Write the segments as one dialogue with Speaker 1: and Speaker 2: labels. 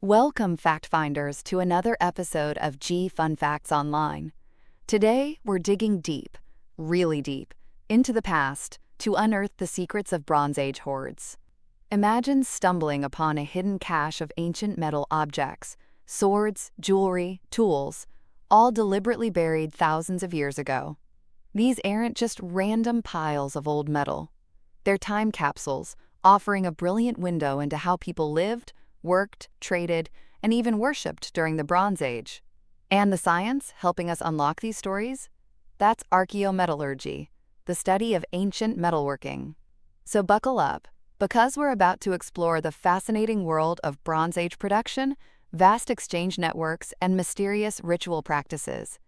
Speaker 1: Welcome, fact finders, to another episode of G Fun Facts Online. Today, we're digging deep, really deep, into the past to unearth the secrets of Bronze Age hoards. Imagine stumbling upon a hidden cache of ancient metal objects, swords, jewelry, tools, all deliberately buried thousands of years ago. These aren't just random piles of old metal. They're time capsules, offering a brilliant window into how people lived, worked, traded, and even worshipped during the Bronze Age. And the science helping us unlock these stories? That's archaeometallurgy, the study of ancient metalworking. So buckle up, because we're about to explore the fascinating world of Bronze Age production, vast exchange networks, and mysterious ritual practices.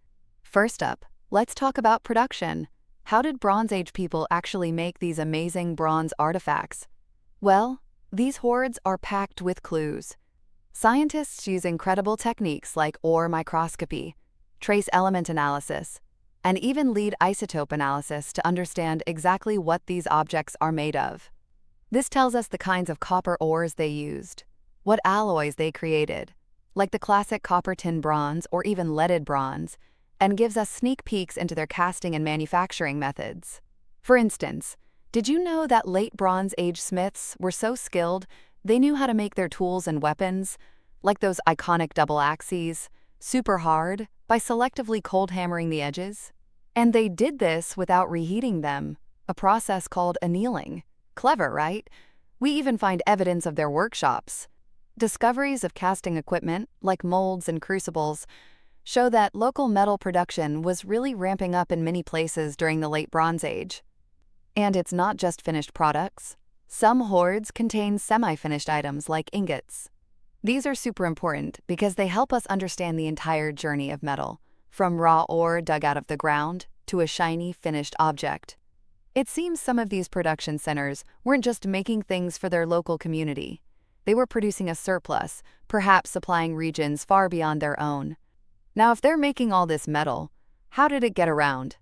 Speaker 1: First up, let's talk about production. How did Bronze Age people actually make these amazing bronze artifacts? Well, these hoards are packed with clues. Scientists use incredible techniques like ore microscopy, trace element analysis, and even lead isotope analysis to understand exactly what these objects are made of. This tells us the kinds of copper ores they used, what alloys they created, like the classic copper tin bronze or even leaded bronze, and gives us sneak peeks into their casting and manufacturing methods. For instance, did you know that late Bronze Age smiths were so skilled they knew how to make their tools and weapons, like those iconic double axes, super hard by selectively cold hammering the edges? And they did this without reheating them, a process called annealing. Clever, right? We even find evidence of their workshops. Discoveries of casting equipment, like molds and crucibles, show that local metal production was really ramping up in many places during the late Bronze Age. And it's not just finished products. Some hoards contain semi-finished items like ingots. These are super important because they help us understand the entire journey of metal, from raw ore dug out of the ground to a shiny, finished object. It seems some of these production centers weren't just making things for their local community. They were producing a surplus, perhaps supplying regions far beyond their own. Now, if they're making all this metal, how did it get around?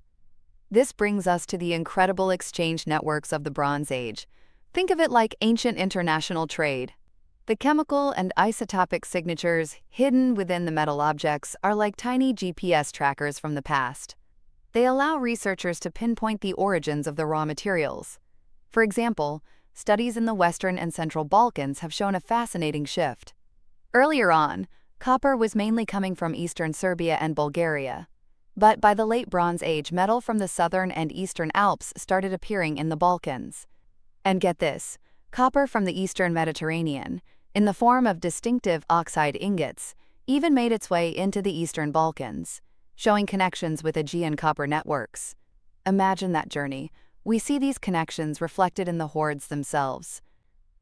Speaker 1: This brings us to the incredible exchange networks of the Bronze Age. Think of it like ancient international trade. The chemical and isotopic signatures hidden within the metal objects are like tiny GPS trackers from the past. They allow researchers to pinpoint the origins of the raw materials. For example, studies in the Western and Central Balkans have shown a fascinating shift. Earlier on, copper was mainly coming from Eastern Serbia and Bulgaria. But by the late Bronze Age, metal from the southern and eastern Alps started appearing in the Balkans. And get this, copper from the eastern Mediterranean, in the form of distinctive oxide ingots, even made its way into the eastern Balkans, showing connections with Aegean copper networks. Imagine that journey. We see these connections reflected in the hoards themselves.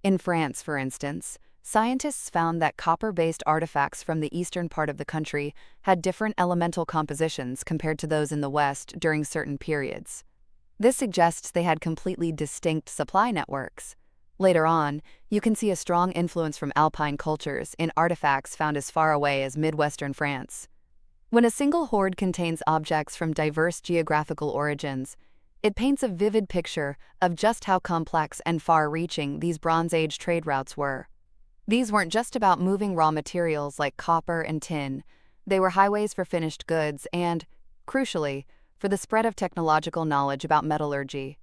Speaker 1: In France, for instance, scientists found that copper-based artifacts from the eastern part of the country had different elemental compositions compared to those in the west during certain periods. This suggests they had completely distinct supply networks. Later on, you can see a strong influence from Alpine cultures in artifacts found as far away as Midwestern France. When a single hoard contains objects from diverse geographical origins, it paints a vivid picture of just how complex and far-reaching these Bronze Age trade routes were. These weren't just about moving raw materials like copper and tin. They were highways for finished goods and, crucially, for the spread of technological knowledge about metallurgy.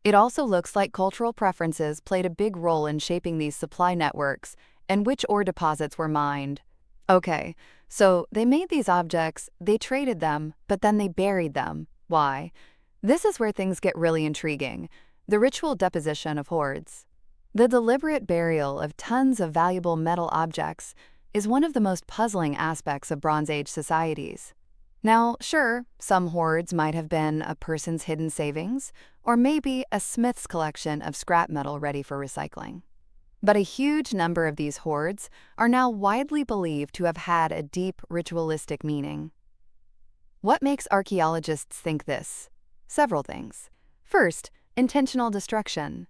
Speaker 1: It also looks like cultural preferences played a big role in shaping these supply networks and which ore deposits were mined. Okay, so they made these objects, they traded them, but then they buried them. Why? This is where things get really intriguing. The ritual deposition of hoards. The deliberate burial of tons of valuable metal objects is one of the most puzzling aspects of Bronze Age societies. Now, sure, some hoards might have been a person's hidden savings, or maybe a smith's collection of scrap metal ready for recycling. But a huge number of these hoards are now widely believed to have had a deep ritualistic meaning. What makes archaeologists think this? Several things. First, intentional destruction.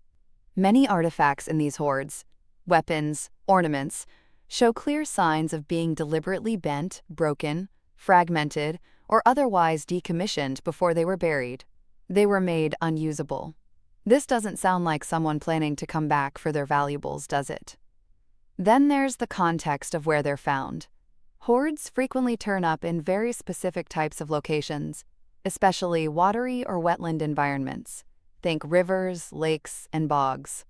Speaker 1: Many artifacts in these hoards, weapons, ornaments, show clear signs of being deliberately bent, broken, fragmented, or otherwise decommissioned before they were buried. They were made unusable. This doesn't sound like someone planning to come back for their valuables, does it? Then there's the context of where they're found. Hoards frequently turn up in very specific types of locations, especially watery or wetland environments. Think rivers, lakes, and bogs.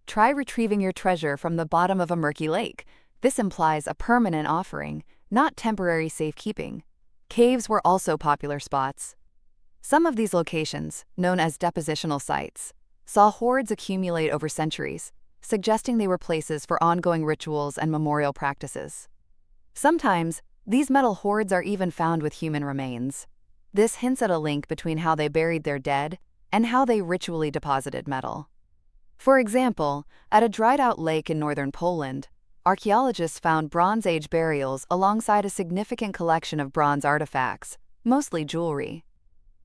Speaker 1: Try retrieving your treasure from the bottom of a murky lake. This implies a permanent offering, not temporary safekeeping. Caves were also popular spots. Some of these locations, known as depositional sites, saw hoards accumulate over centuries, suggesting they were places for ongoing rituals and memorial practices. Sometimes, these metal hoards are even found with human remains. This hints at a link between how they buried their dead and how they ritually deposited metal. For example, at a dried-out lake in northern Poland, archaeologists found Bronze Age burials alongside a significant collection of bronze artifacts, mostly jewelry.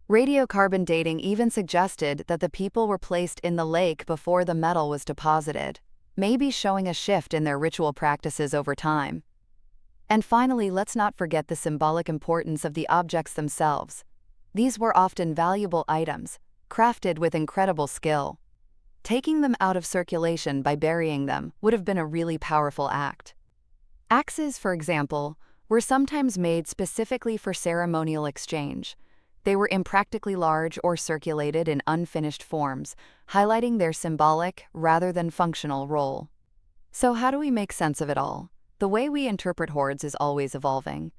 Speaker 1: Radiocarbon dating even suggested that the people were placed in the lake before the metal was deposited, maybe showing a shift in their ritual practices over time. And finally, let's not forget the symbolic importance of the objects themselves. These were often valuable items, crafted with incredible skill. Taking them out of circulation by burying them would have been a really powerful act. Axes, for example, were sometimes made specifically for ceremonial exchange. They were impractically large or circulated in unfinished forms, highlighting their symbolic rather than functional role. So how do we make sense of it all? The way we interpret hoards is always evolving.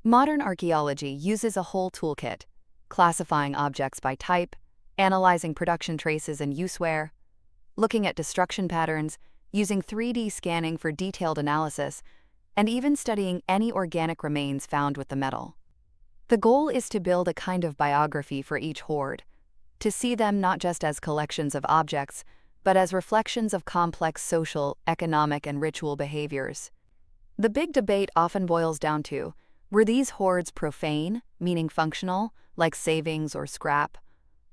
Speaker 1: Modern archaeology uses a whole toolkit, classifying objects by type, analyzing production traces and useware, looking at destruction patterns, using 3D scanning for detailed analysis, and even studying any organic remains found with the metal. The goal is to build a kind of biography for each hoard, to see them not just as collections of objects, but as reflections of complex social, economic, and ritual behaviors. The big debate often boils down to, were these hoards profane, meaning functional, like savings or scrap,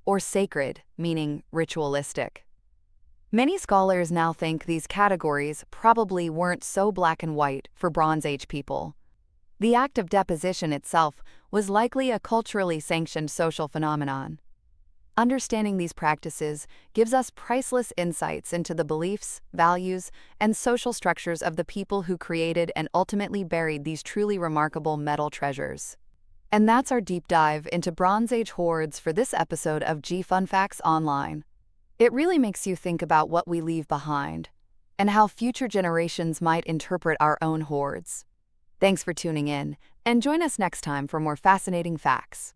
Speaker 1: or sacred, meaning ritualistic? Many scholars now think these categories probably weren't so black and white for Bronze Age people. The act of deposition itself was likely a culturally sanctioned social phenomenon. Understanding these practices gives us priceless insights into the beliefs, values, and social structures of the people who created and ultimately buried these truly remarkable metal treasures. And that's our deep dive into Bronze Age hoards for this episode of G Fun Facts Online. It really makes you think about what we leave behind and how future generations might interpret our own hoards. Thanks for tuning in, and join us next time for more fascinating facts.